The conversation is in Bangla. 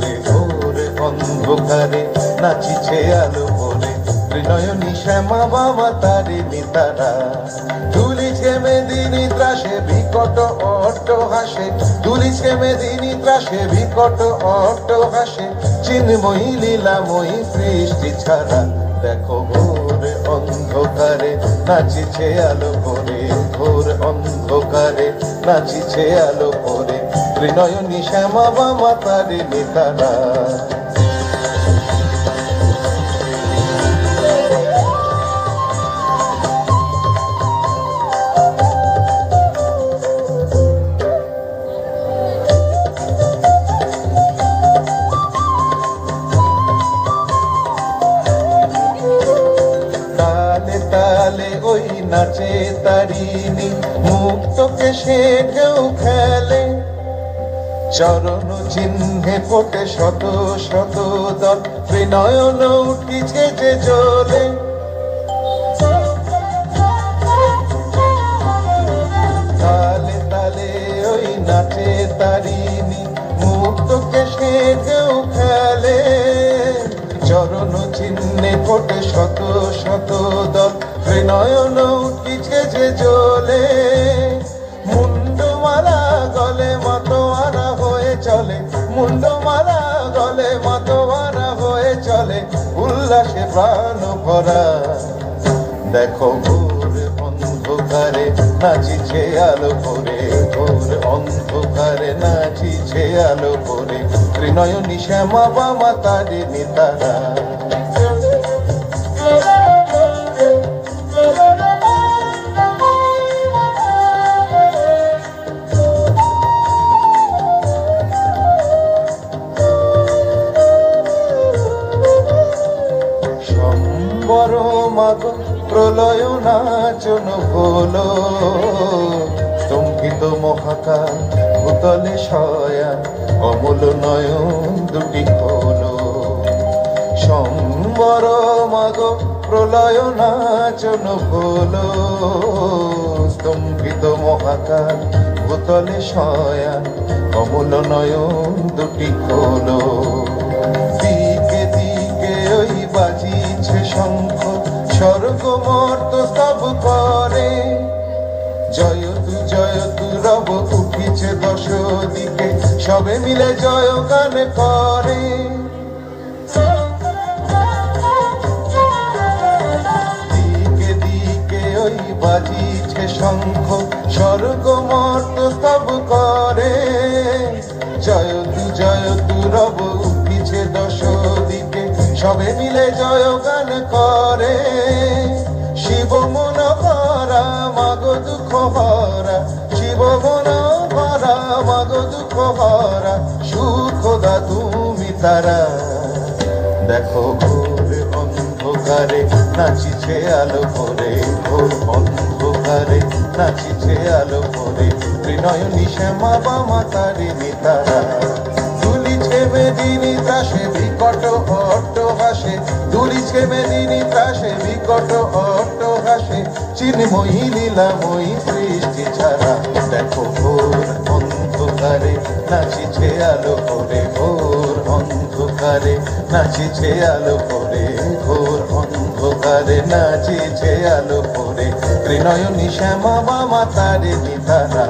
করে ঘোর অন্ধকারে নাচিছে আলো করে ত্রিনয়নী শ্যামা বাবা তারিণী তারা দুলিছে মেদিনী ত্রাসে বিকট অট্ট হাসে দুলিছে মেদিনী ত্রাসে বিকট অট্ট হাসে চিন্ময়ী লীলাময়ী সৃষ্টি ছাড়া দেখো ঘোর অন্ধকারে নাচিছে আলো করে ঘোর অন্ধকারে নাচিছে আলো করে ত্রিনয়নী শ্যামা বাবা তারিণী তারা ওই নাচে তারিণী মুক্তকে সে ঢেউ খেলে চরণ চিহ্নে ফোটে শত শত দল ত্রিনয়ন উঠিছে যে জ্বলে তালে তালে ওই নাচে তারিণী মুক্তকে সে ঢেউ খেলে চরণ চিহ্নে ফোটে শত শত দল ত্রিনয়ন উঠিছে যে জ্বলে মুন্ডমালা গলে মাতোয়ারা হয়ে চলে মুন্ডমালা গলে মাতোয়ারা হয়ে চলে উল্লাসে প্রাণ ভরা দেখো ঘোর অন্ধকারে নাচিছে আলো করে ঘোর অন্ধকারে নাচিছে আলো করে ত্রিনয়নী শ্যামা বাবা তারিণী তারা মাগো প্রলয় নাচন হলো স্তম্ভিত মহাকাল ভূতলে শয়া অমূল নয়ন দুটি হলো সম্বর মাগো প্রলয় নাচন হলো স্তম্ভিত মহাকাল ভূতলে শয়া অমূল নয়ন দুটি হলো দিকে দিকে ওই বাজিছে শঙ্খ স্বর্গ মর্ত সব করে জয়তু রব উঠিছে দশ দিকে সবে মিলে জয় গান করে দিকে দিকে ওই বাজিছে শঙ্খ স্বর্গ মর্ত সব করে জয়তু রব উঠিছে দশ দিকে সবে মিলে জয় গান করে শিব মন ভরা মাগো দুঃখ ভরা শিব মন ভরা মাগো দুঃখ ভরা সুখদা তুমি তারা দেখো ঘোর অন্ধকারে নাচিছে আলো করে ঘোর অন্ধকারে নাচিছে আলো করে ত্রিনয়নী শ্যামা বাবা তারিণী তারা দুলিছে মেদিনী ত্রাসে বিকট অট্ট হাসে দুলিছে মেদিনী ত্রাসে বিকট অট্ট হাসে চিন্ময়ী লীলাময়ী সৃষ্টি ছাড়া দেখো ঘোর অন্ধকারে নাচিছে আলো করে ঘোর অন্ধকারে নাচিছে আলো করে ঘোর অন্ধকারে নাচিছে আলো করে ত্রিনয়নী শ্যামা বাবা তারিণী তারা